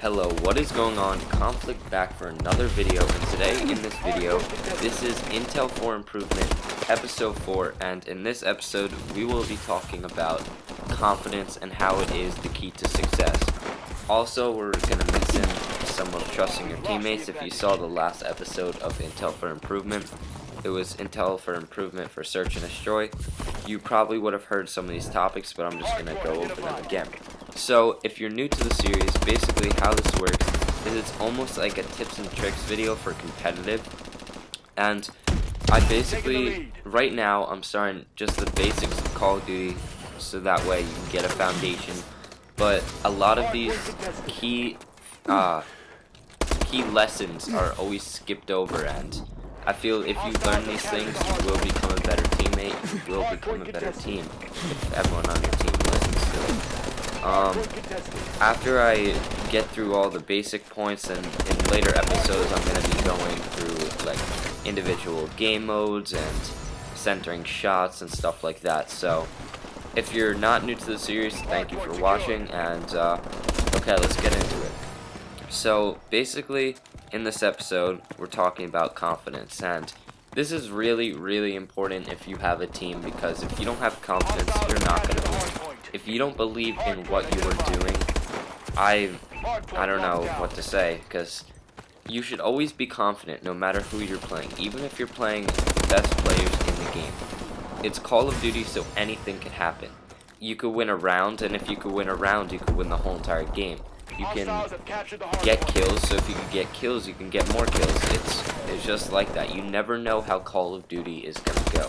Hello, what is going on? Conflict back for another video, and today in this video, this is Intel for Improvement, episode 4, and in this episode, we will be talking about confidence and how it is the key to success. Also, we're going to mix in some of trusting your teammates. If you saw the last episode of Intel for Improvement, it was Intel for Improvement for Search and Destroy. You probably would have heard some of these topics, but I'm just going to go over them again. So, if you're new to the series, basically how this works is it's almost like a tips and tricks video for competitive. And I basically, right now, I'm starting just the basics of Call of Duty, so that way you can get a foundation. But a lot of these key lessons are always skipped over, and I feel if you learn these things, you will become a better teammate, you will become a better team if everyone on your team listens to it. After I get through all the basic points, and in later episodes I'm going to be going through like individual game modes and centering shots and stuff like that. So if you're not new to the series, thank you for watching, and okay, let's get into it. So basically in this episode we're talking about confidence, and this is really important if you have a team, because if you don't have confidence, you're not going to win. If you don't believe in what you are doing, I don't know what to say, because you should always be confident no matter who you're playing, even if you're playing the best players in the game. It's Call of Duty, so anything can happen. You could win a round, and if you could win a round, you could win the whole entire game. You can get kills, so if you can get kills, you can get more kills. It's just like that. You never know how Call of Duty is going to go.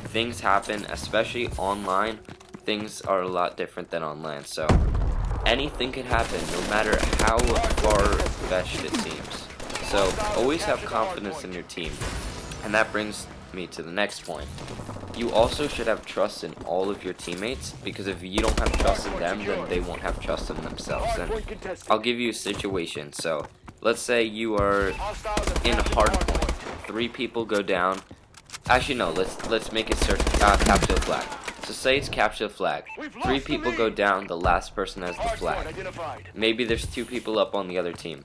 Things happen, especially online. Things are a lot different than on land, so anything can happen no matter how far-fetched it seems. So always have confidence in your team, and that brings me to the next point. You also should have trust in all of your teammates, because if you don't have trust in them, then they won't have trust in themselves. And I'll give you a situation. So let's say you are in hard point, 3 people go down. Actually no, let's make it capture the flag. So say it's capture the flag. 3 people go down, the last person has the flag. Maybe there's 2 people up on the other team.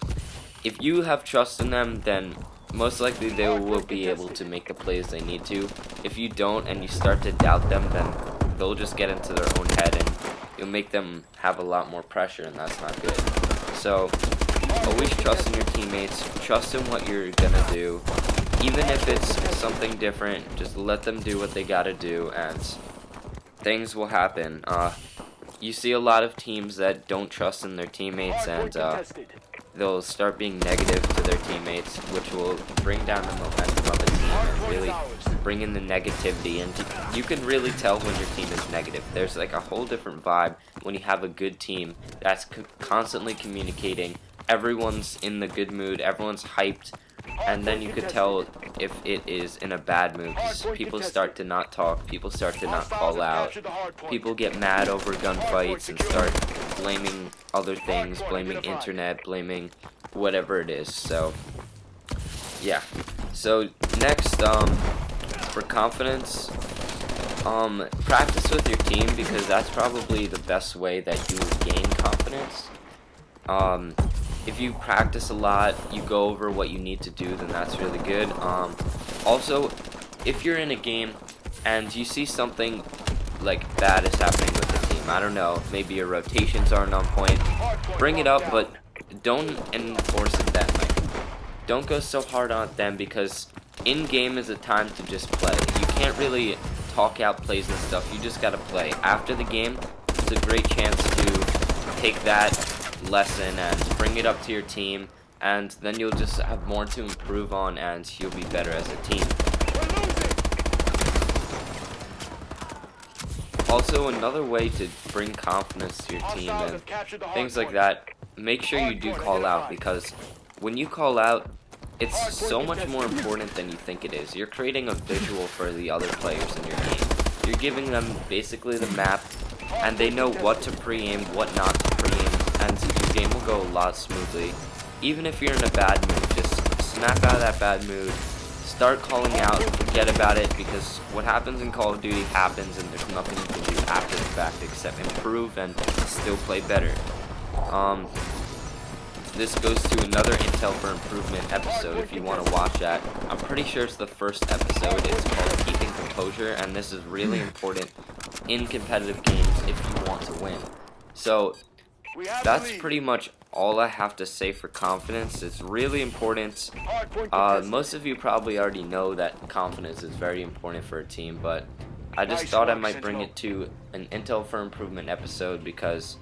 If you have trust in them, then most likely they will be able to make the plays they need to. If you don't and you start to doubt them, then they'll just get into their own head, and you'll make them have a lot more pressure, and that's not good. So always trust in your teammates, trust in what you're gonna do. Even if it's something different, just let them do what they gotta do, and things will happen. You see a lot of teams that don't trust in their teammates, and they'll start being negative to their teammates, which will bring down the momentum of a team and really bring in the negativity. And you can really tell when your team is negative. There's like a whole different vibe when you have a good team that's constantly communicating. Everyone's in the good mood, everyone's hyped, and then you could tell if it is in a bad mood, because people start to not talk, people start to not call out, people get mad over gunfights and start blaming other things, blaming internet, blaming whatever it is. So yeah, so next, for confidence, practice with your team, because that's probably the best way that you will gain confidence. If you practice a lot, you go over what you need to do, then that's really good. Also, if you're in a game and you see something like bad is happening with the team, I don't know, maybe your rotations aren't on point, bring it up, but don't enforce it then. Like, don't go so hard on them, because in-game is a time to just play. You can't really talk out plays and stuff, you just gotta play. After the game, it's a great chance to take that lesson and bring it up to your team, and then you'll just have more to improve on, and you'll be better as a team. Also, another way to bring confidence to your team and things like that, make sure you do call out, because when you call out, it's so much more important than you think it is. You're creating a visual for the other players in your game. You're giving them basically the map, and they know what to pre-aim, what not to pre-aim, and your game will go a lot smoothly. Even if you're in a bad mood, just snap out of that bad mood, start calling out, forget about it, because what happens in Call of Duty happens, and there's nothing you can do after the fact except improve and still play better. this goes to another Intel for Improvement episode if you want to watch that. I'm pretty sure it's the first episode. It's called Keeping Composure, and this is really important in competitive games if you want to win. So that's pretty much all I have to say for confidence. It's really important. Most of you probably already know that confidence is very important for a team, but I just thought I might bring it to an Intel for Improvement episode because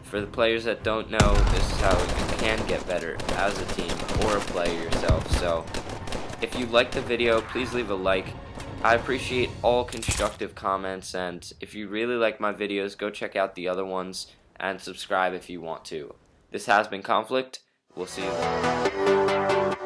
for the players that don't know, this is how you can get better as a team or a player yourself. So if you liked the video, please leave a like. I appreciate all constructive comments, and if you really like my videos, go check out the other ones and subscribe if you want to. This has been Conflict. We'll see you later.